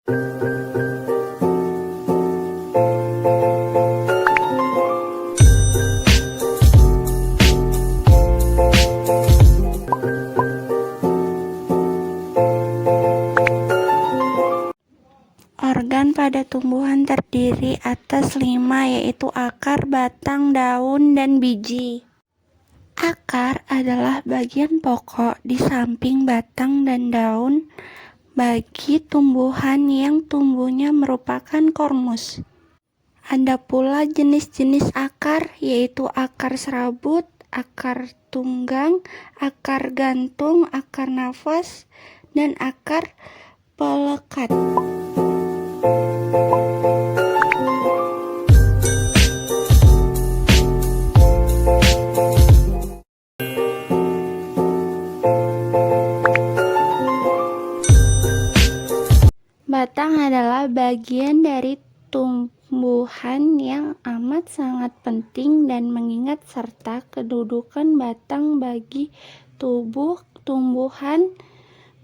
Organ pada tumbuhan terdiri atas 5, yaitu akar, batang, daun, dan biji. Akar adalah bagian pokok di samping batang dan daun bagi tumbuhan yang tumbuhnya merupakan kormus. Ada pula jenis-jenis akar, yaitu akar serabut, akar tunggang, akar gantung, akar nafas, dan akar pelekat. Batang adalah bagian dari tumbuhan yang amat sangat penting dan mengingat serta kedudukan batang bagi tubuh tumbuhan.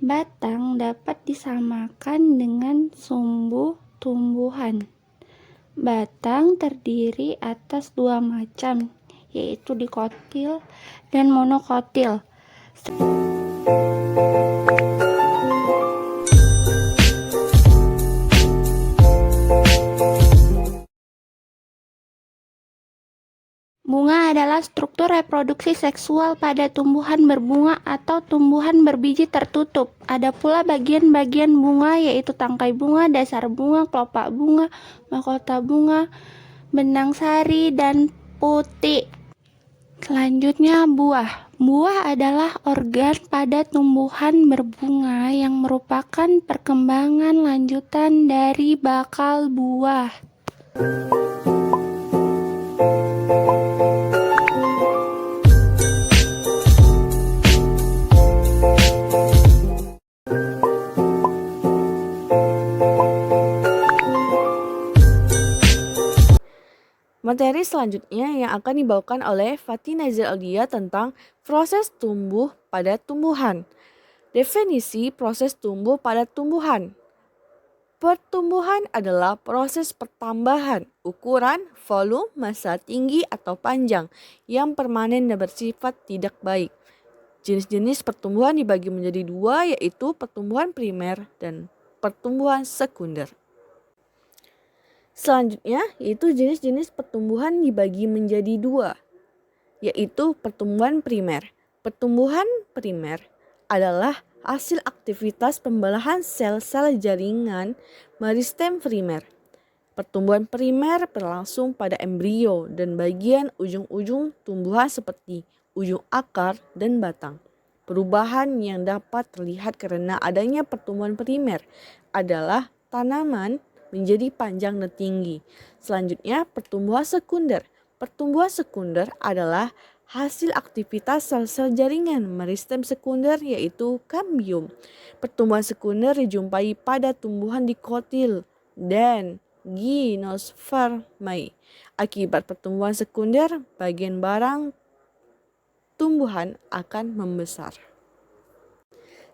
Batang dapat disamakan dengan sumbu tumbuhan. Batang terdiri atas 2 macam, yaitu dikotil dan monokotil. Bunga adalah struktur reproduksi seksual pada tumbuhan berbunga atau tumbuhan berbiji tertutup. Ada pula bagian-bagian bunga, yaitu tangkai bunga, dasar bunga, kelopak bunga, mahkota bunga, benang sari, dan putik. Selanjutnya buah. Buah adalah organ pada tumbuhan berbunga yang merupakan perkembangan lanjutan dari bakal buah. Materi selanjutnya yang akan dibawakan oleh Fatin Nazir Aulia tentang proses tumbuh pada tumbuhan. Definisi proses tumbuh pada tumbuhan. Pertumbuhan adalah proses pertambahan ukuran, volume, massa tinggi atau panjang yang permanen dan bersifat tidak baik. Jenis-jenis pertumbuhan dibagi menjadi 2, yaitu pertumbuhan primer dan pertumbuhan sekunder. Selanjutnya, yaitu jenis-jenis pertumbuhan dibagi menjadi 2, yaitu pertumbuhan primer. Pertumbuhan primer adalah hasil aktivitas pembelahan sel-sel jaringan meristem primer. Pertumbuhan primer berlangsung pada embrio dan bagian ujung-ujung tumbuhan seperti ujung akar dan batang. Perubahan yang dapat terlihat karena adanya pertumbuhan primer adalah tanaman menjadi panjang dan tinggi. Selanjutnya, pertumbuhan sekunder. Pertumbuhan sekunder adalah hasil aktivitas sel-sel jaringan meristem sekunder, yaitu kambium. Pertumbuhan sekunder dijumpai pada tumbuhan dikotil dan gimnospermae. Akibat pertumbuhan sekunder, bagian barang tumbuhan akan membesar.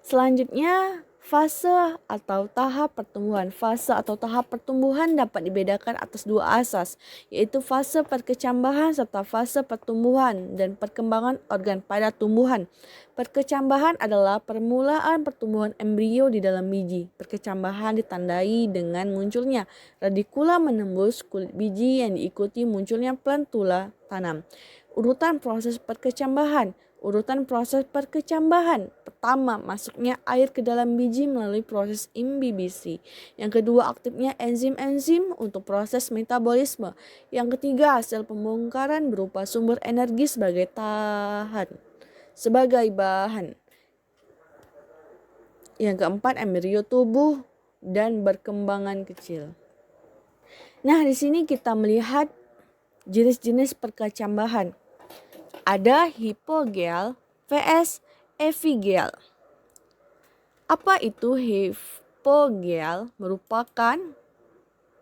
Selanjutnya, fase atau tahap pertumbuhan. Fase atau tahap pertumbuhan dapat dibedakan atas 2 asas, yaitu fase perkecambahan serta fase pertumbuhan dan perkembangan organ pada tumbuhan. Perkecambahan adalah permulaan pertumbuhan embrio di dalam biji. Perkecambahan ditandai dengan munculnya radikula menembus kulit biji yang diikuti munculnya plantula tanam. Urutan proses perkecambahan. Urutan proses perkecambahan. Pertama, masuknya air ke dalam biji melalui proses imbibisi. Yang kedua, aktifnya enzim-enzim untuk proses metabolisme. Yang ketiga, hasil pembongkaran berupa sumber energi sebagai bahan. Yang keempat, embrio tumbuh dan berkembangan kecil. Nah, di sini kita melihat jenis-jenis perkecambahan. Ada hipogel vs epigel. Apa itu hipogel? Merupakan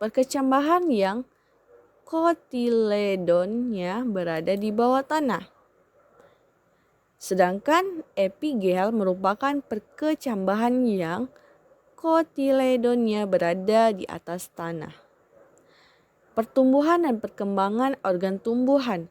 perkecambahan yang kotiledonnya berada di bawah tanah. Sedangkan epigel merupakan perkecambahan yang kotiledonia berada di atas tanah. Pertumbuhan dan perkembangan organ tumbuhan.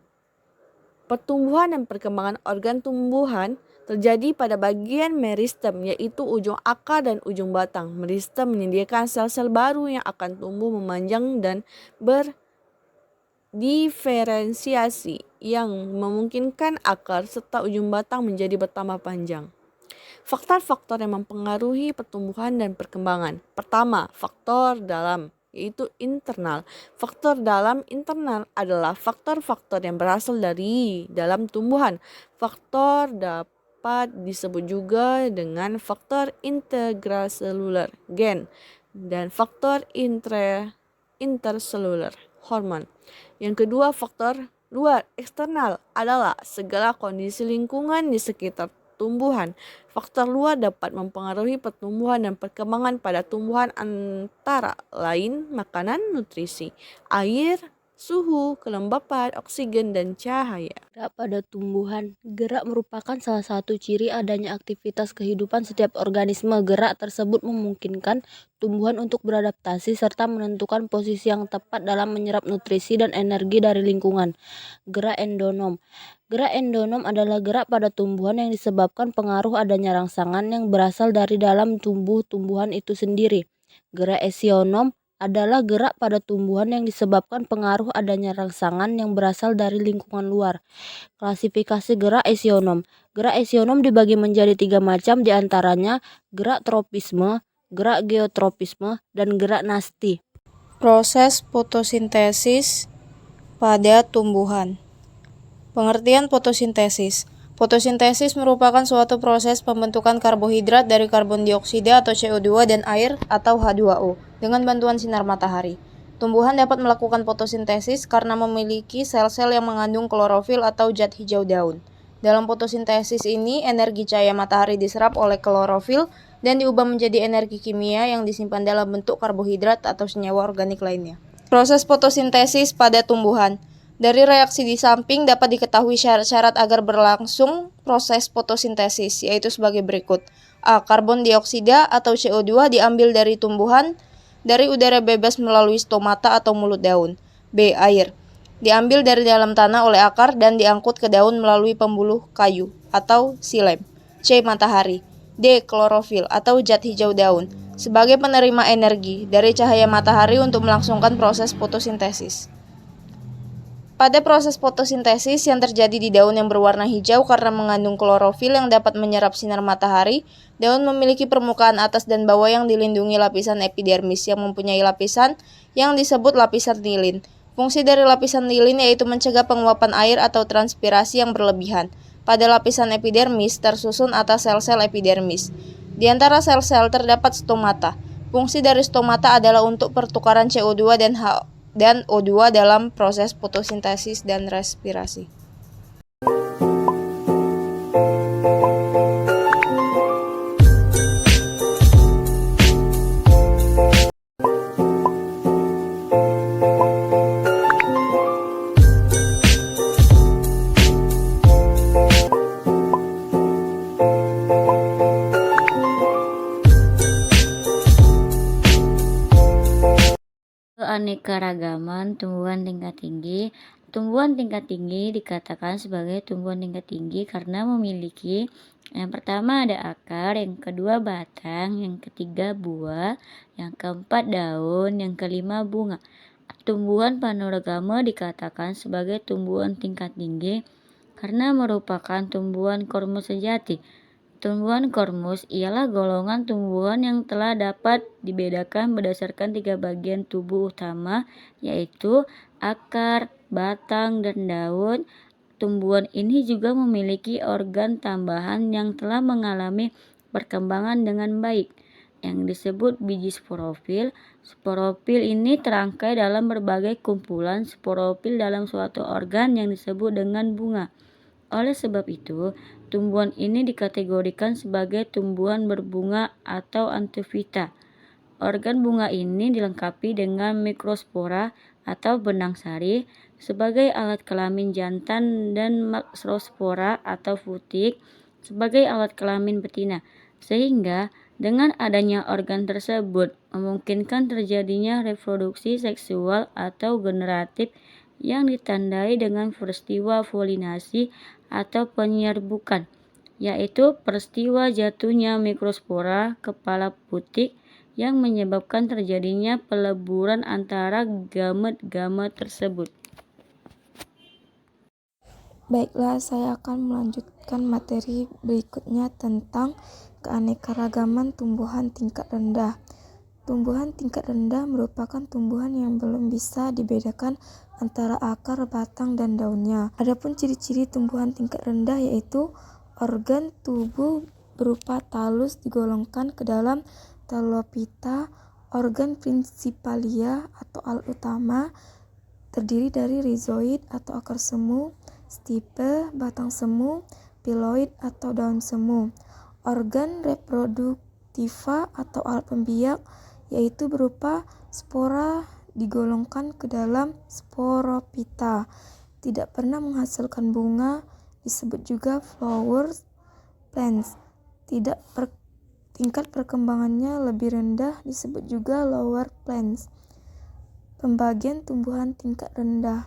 Pertumbuhan dan perkembangan organ tumbuhan terjadi pada bagian meristem, yaitu ujung akar dan ujung batang. Meristem menyediakan sel-sel baru yang akan tumbuh memanjang dan berdiferensiasi, yang memungkinkan akar serta ujung batang menjadi bertambah panjang. Faktor-faktor yang mempengaruhi pertumbuhan dan perkembangan. Pertama, faktor dalam, yaitu internal. Faktor dalam internal adalah faktor-faktor yang berasal dari dalam tumbuhan. Faktor dapat disebut juga dengan faktor intraseluler, gen, dan faktor interseluler, hormon. Yang kedua, faktor luar, eksternal, adalah segala kondisi lingkungan di sekitar tumbuhan. Faktor luar dapat mempengaruhi pertumbuhan dan perkembangan pada tumbuhan antara lain makanan, nutrisi, air, suhu, kelembapan, oksigen, dan cahaya. Gerak pada tumbuhan. Gerak merupakan salah satu ciri adanya aktivitas kehidupan setiap organisme. Gerak tersebut memungkinkan tumbuhan untuk beradaptasi serta menentukan posisi yang tepat dalam menyerap nutrisi dan energi dari lingkungan. Gerak endonom. Gerak endonom adalah gerak pada tumbuhan yang disebabkan pengaruh adanya rangsangan yang berasal dari dalam tumbuhan itu sendiri. Gerak esionom adalah gerak pada tumbuhan yang disebabkan pengaruh adanya rangsangan yang berasal dari lingkungan luar. Klasifikasi gerak esionom. Gerak esionom dibagi menjadi 3 macam, diantaranya gerak tropisme, gerak geotropisme, dan gerak nasti. Proses fotosintesis pada tumbuhan. Pengertian fotosintesis. Fotosintesis merupakan suatu proses pembentukan karbohidrat dari karbon dioksida atau CO2 dan air atau H2O dengan bantuan sinar matahari. Tumbuhan dapat melakukan fotosintesis karena memiliki sel-sel yang mengandung klorofil atau zat hijau daun. Dalam fotosintesis ini, energi cahaya matahari diserap oleh klorofil dan diubah menjadi energi kimia yang disimpan dalam bentuk karbohidrat atau senyawa organik lainnya. Proses fotosintesis pada tumbuhan. Dari reaksi di samping dapat diketahui syarat-syarat agar berlangsung proses fotosintesis, yaitu sebagai berikut. A. Karbon dioksida atau CO2 diambil dari tumbuhan dari udara bebas melalui stomata atau mulut daun. B. Air diambil dari dalam tanah oleh akar dan diangkut ke daun melalui pembuluh kayu atau silem. C. Matahari. D. Klorofil atau zat hijau daun sebagai penerima energi dari cahaya matahari untuk melangsungkan proses fotosintesis. Pada proses fotosintesis yang terjadi di daun yang berwarna hijau karena mengandung klorofil yang dapat menyerap sinar matahari, daun memiliki permukaan atas dan bawah yang dilindungi lapisan epidermis yang mempunyai lapisan yang disebut lapisan lilin. Fungsi dari lapisan lilin yaitu mencegah penguapan air atau transpirasi yang berlebihan. Pada lapisan epidermis tersusun atas sel-sel epidermis. Di antara sel-sel terdapat stomata. Fungsi dari stomata adalah untuk pertukaran CO2 dan O2 dalam proses fotosintesis dan respirasi. Keanekaragaman tumbuhan tingkat tinggi. Tumbuhan tingkat tinggi dikatakan sebagai tumbuhan tingkat tinggi karena memiliki yang pertama ada akar, yang kedua batang, yang ketiga buah, yang keempat daun, yang kelima bunga. Tumbuhan panorama dikatakan sebagai tumbuhan tingkat tinggi karena merupakan tumbuhan kormus sejati. Tumbuhan kormus ialah golongan tumbuhan yang telah dapat dibedakan berdasarkan 3 bagian tubuh utama, yaitu akar, batang, dan daun. Tumbuhan ini juga memiliki organ tambahan yang telah mengalami perkembangan dengan baik, yang disebut biji sporofil. Sporofil ini terangkai dalam berbagai kumpulan sporofil dalam suatu organ yang disebut dengan bunga. Oleh sebab itu, tumbuhan ini dikategorikan sebagai tumbuhan berbunga atau antofita. Organ bunga ini dilengkapi dengan mikrospora atau benang sari sebagai alat kelamin jantan dan makrospora atau futik sebagai alat kelamin betina, sehingga Dengan adanya organ tersebut, memungkinkan terjadinya reproduksi seksual atau generatif yang ditandai dengan peristiwa polinasi atau penyerbukan, yaitu peristiwa jatuhnya mikrospora kepala putik yang menyebabkan terjadinya peleburan antara gamet-gamet tersebut. Baiklah, saya akan melanjutkan materi berikutnya tentang keanekaragaman tumbuhan tingkat rendah. Tumbuhan tingkat rendah merupakan tumbuhan yang belum bisa dibedakan antara akar, batang, dan daunnya. Adapun ciri-ciri tumbuhan tingkat rendah yaitu organ tubuh berupa talus digolongkan ke dalam Talophyta. Organ principalia atau alat utama terdiri dari rizoid atau akar semu, stipe, batang semu, piloid atau daun semu. Organ reproduktiva atau alat pembiak yaitu berupa spora digolongkan ke dalam Sporophyta. Tidak pernah menghasilkan bunga, disebut juga flower plants. Tingkat perkembangannya lebih rendah, disebut juga lower plants. Pembagian tumbuhan tingkat rendah.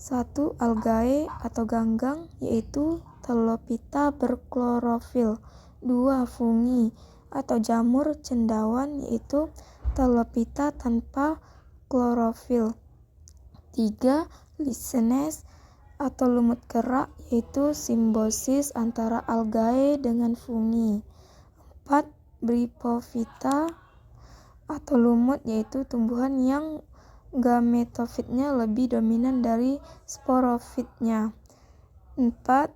1. Algae atau ganggang, yaitu Talophyta berklorofil. 2. Fungi atau jamur cendawan, yaitu Talophyta tanpa klorofil. 3. Lichenes atau lumut gerak, yaitu simbiosis antara algae dengan fungi. 4. Bryophyta atau lumut, yaitu tumbuhan yang gametofitnya lebih dominan dari sporofitnya. 4.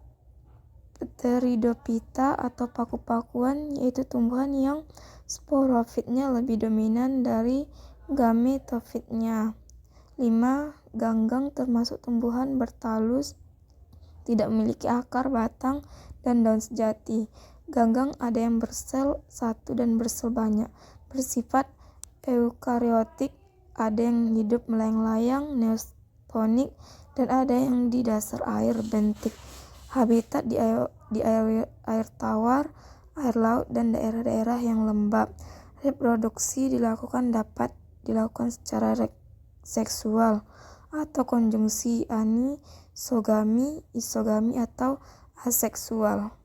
Pteridophyta atau paku-pakuan, yaitu tumbuhan yang sporofitnya lebih dominan dari gametofitnya. 5. Ganggang termasuk tumbuhan bertalus, tidak memiliki akar, batang, dan daun sejati. Ganggang ada yang bersel satu dan bersel banyak, bersifat eukariotik, ada yang hidup melayang-layang, neostonik, dan ada yang di dasar air, bentik. Habitat di air tawar, air laut, dan daerah-daerah yang lembab. Reproduksi dapat dilakukan secara seksual atau konjungsi, anisogami, isogami, atau aseksual.